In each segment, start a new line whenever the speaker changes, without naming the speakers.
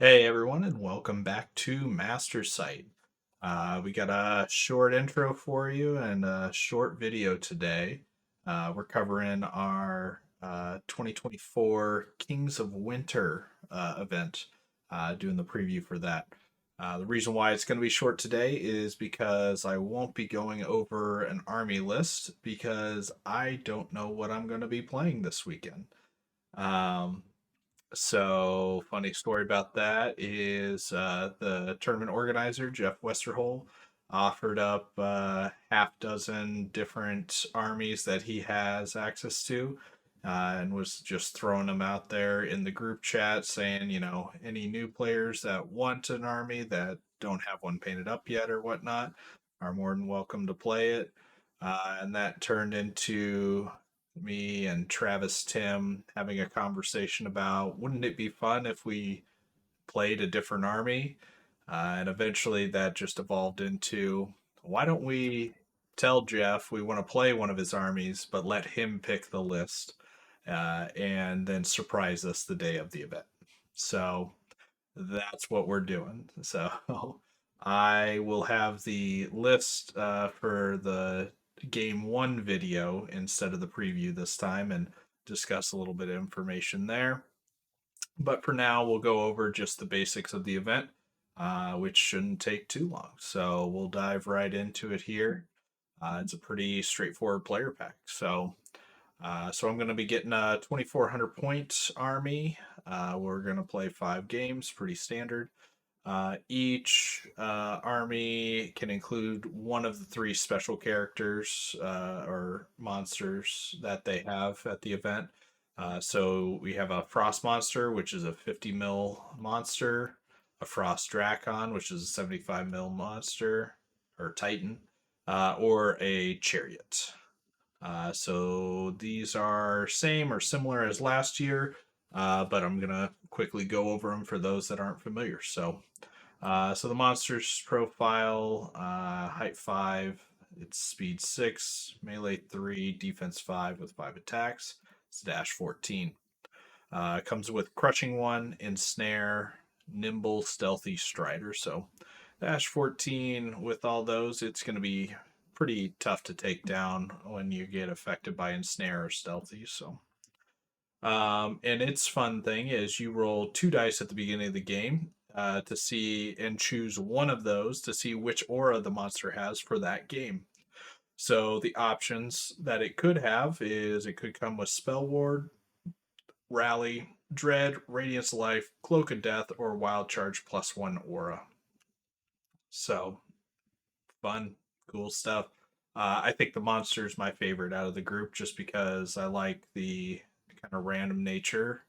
Hey everyone, and welcome back to Master Site. We got a short intro for you and a short video today. We're covering our 2024 Kings of Winter event, doing the preview for that. The reason why it's going to be short today is because I won't be going over an army list because I don't know what I'm going to be playing this weekend. Um, so, funny story about that is the tournament organizer, Jeff Westerhole, offered up half dozen different armies that he has access to, and was just throwing them out there in the group chat saying, any new players that want an army that don't have one painted up yet or whatnot are more than welcome to play it. And that turned into me and Travis Tim having a conversation about wouldn't it be fun if we played a different army? And eventually that just evolved into why don't we tell Jeff we want to play one of his armies, but let him pick the list and then surprise us the day of the event. So that's what we're doing. So I will have the list for the game one video instead of the preview this time and discuss a little bit of information there. But for now, we'll go over just the basics of the event, which shouldn't take too long. So we'll dive right into it here. It's a pretty straightforward player pack. So I'm going to be getting a 2,400 point army. We're going to play 5 games, pretty standard. Each army can include one of the 3 special characters or monsters that they have at the event. So we have a Frost Monster, which is a 50 mil monster, a Frost Dracon, which is a 75 mil monster or Titan, or a Chariot. So these are same or similar as last year, but I'm gonna quickly go over them for those that aren't familiar. So the monster's profile: height 5, it's speed 6, melee 3, defense 5 with 5 attacks. It's dash 14. Comes with crushing 1, ensnare, nimble, stealthy, strider. So dash 14 with all those, it's going to be pretty tough to take down when you get affected by ensnare or stealthy. And its fun thing is you roll 2 dice at the beginning of the game to see and choose one of those to see which aura the monster has for that game. So the options that it could have is it could come with Spell Ward, Rally, Dread, Radiance Life, Cloak of Death, or Wild Charge +1 aura. So fun, cool stuff. I think the monster is my favorite out of the group just because I like the kind of random nature.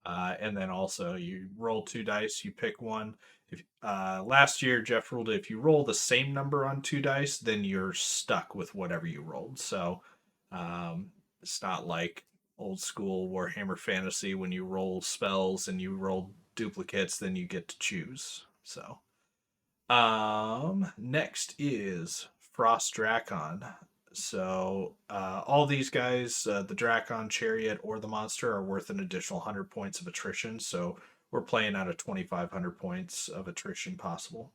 And then also you roll 2 dice, you pick one. If last year Jeff ruled it, if you roll the same number on 2 dice, then you're stuck with whatever you rolled. So it's not like old school Warhammer Fantasy when you roll spells and you roll duplicates, then you get to choose. Next is Frost Dracon. So all these guys, the Dracon, Chariot, or the monster, are worth an additional 100 points of attrition. So we're playing out of 2,500 points of attrition possible.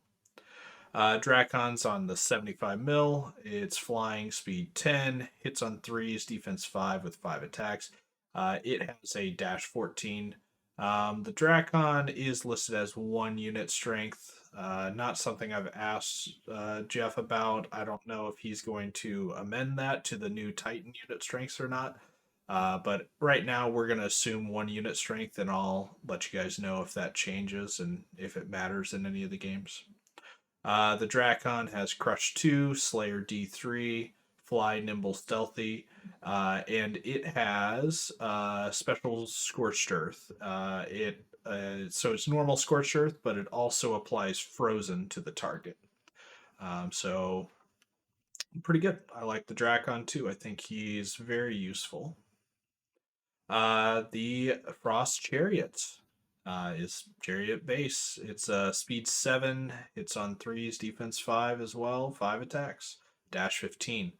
Dracon's on the 75 mil. It's flying, speed 10, hits on 3s, defense 5 with 5 attacks. It has a dash 14. The Dracon is listed as 1 unit strength. Not something I've asked Jeff about. I don't know if he's going to amend that to the new Titan unit strengths or not. But right now we're going to assume 1 unit strength, and I'll let you guys know if that changes and if it matters in any of the games. The Dracon has Crush 2, Slayer D3, Fly, Nimble, Stealthy, and it has special Scorched Earth. So it's normal Scorched Earth, but it also applies Frozen to the target. So pretty good. I like the Dracon too. I think he's very useful. The Frost Chariot is Chariot base. It's speed 7. It's on 3s, defense 5 as well, 5 attacks, dash 15.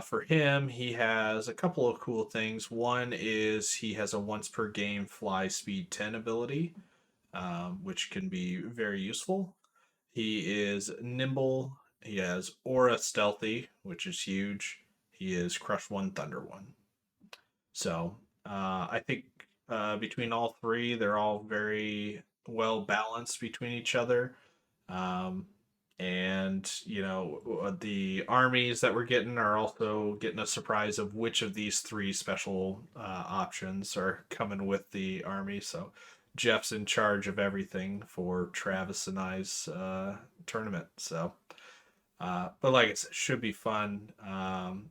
For him, he has a couple of cool things. One is he has a once per game fly speed 10 ability. which can be very useful. He is nimble. He has Aura Stealthy, which is huge. He is Crush 1, Thunder 1. So I think between all three, they're all very well balanced between each other. Um, and, the armies that we're getting are also getting a surprise of which of these three special options are coming with the army. So Jeff's in charge of everything for Travis and I's tournament. So but like I said, should be fun.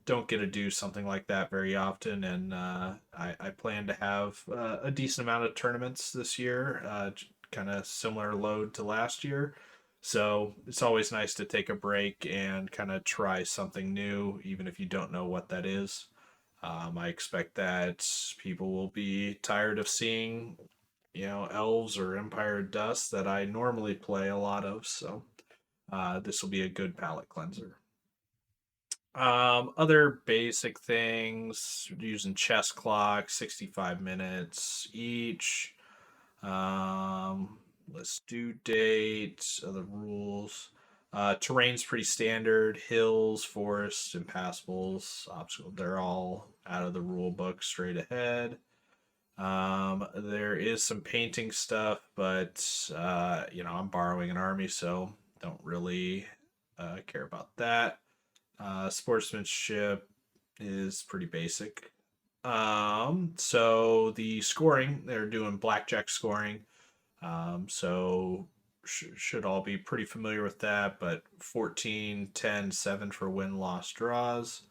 Don't get to do something like that very often, and I plan to have a decent amount of tournaments this year, kind of similar load to last year. So it's always nice to take a break and kind of try something new, even if you don't know what that is. I expect that people will be tired of seeing, elves or Empire Dust that I normally play a lot of. So this will be a good palate cleanser. Other basic things using chess clock, 65 minutes each. Let's do date, other rules. Terrain's pretty standard: hills, forests, impassables, obstacles. They're all out of the rule book straight ahead. There is some painting stuff, but I'm borrowing an army, so don't really care about that. Sportsmanship is pretty basic. So the scoring, they're doing blackjack scoring. So should all be pretty familiar with that, but 14, 10, 7 for win, loss, draws,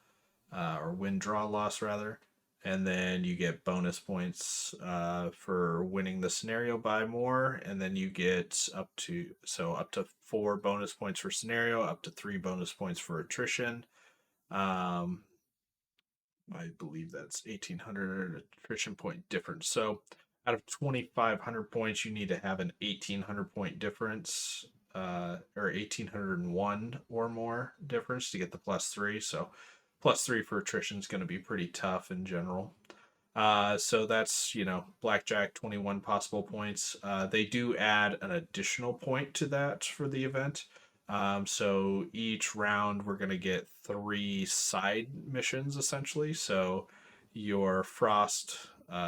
or win, draw, loss, rather. And then you get bonus points for winning the scenario by more, and then you get up to 4 bonus points for scenario, up to 3 bonus points for attrition. I believe that's 1,800 attrition point difference. So out of 2,500 points, you need to have an 1,800 point difference, or 1,801 or more difference to get the +3. So +3 for attrition is going to be pretty tough in general. So that's, blackjack, 21 possible points. They do add an additional point to that for the event. So each round we're going to get 3 side missions essentially. So your Frost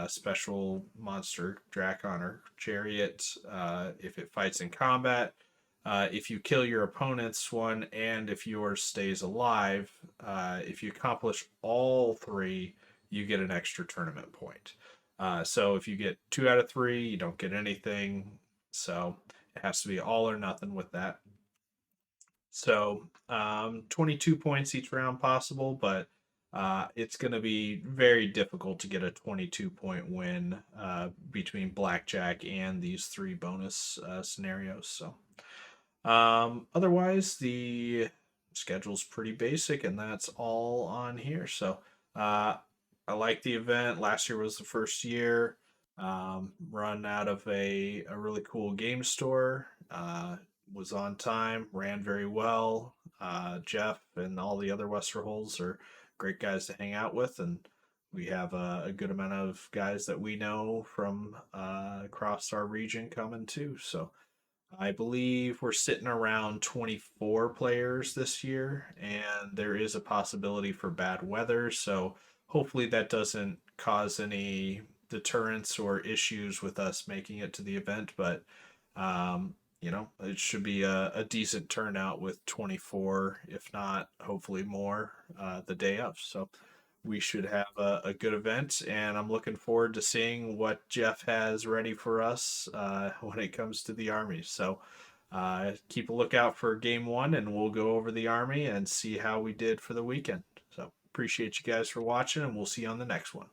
special monster, Drakon or Chariot, if it fights in combat, if you kill your opponent's one, and if yours stays alive, if you accomplish all 3, you get an extra tournament point. So if you get 2 out of 3, you don't get anything. So it has to be all or nothing with that. So 22 points each round possible, but it's going to be very difficult to get a 22-point win between blackjack and these 3 bonus scenarios. So otherwise, the schedule's pretty basic, and that's all on here. So I like the event. Last year was the first year. Run out of a really cool game store. Was on time, ran very well. Jeff and all the other Westerholds are great guys to hang out with, and we have a good amount of guys that we know from across our region coming too. So I believe we're sitting around 24 players this year, and there is a possibility for bad weather. So hopefully that doesn't cause any deterrence or issues with us making it to the event. But, it should be a decent turnout with 24, if not hopefully more, the day of. So we should have a good event, and I'm looking forward to seeing what Jeff has ready for us when it comes to the army. So keep a lookout for game 1, and we'll go over the army and see how we did for the weekend. So appreciate you guys for watching, and we'll see you on the next one.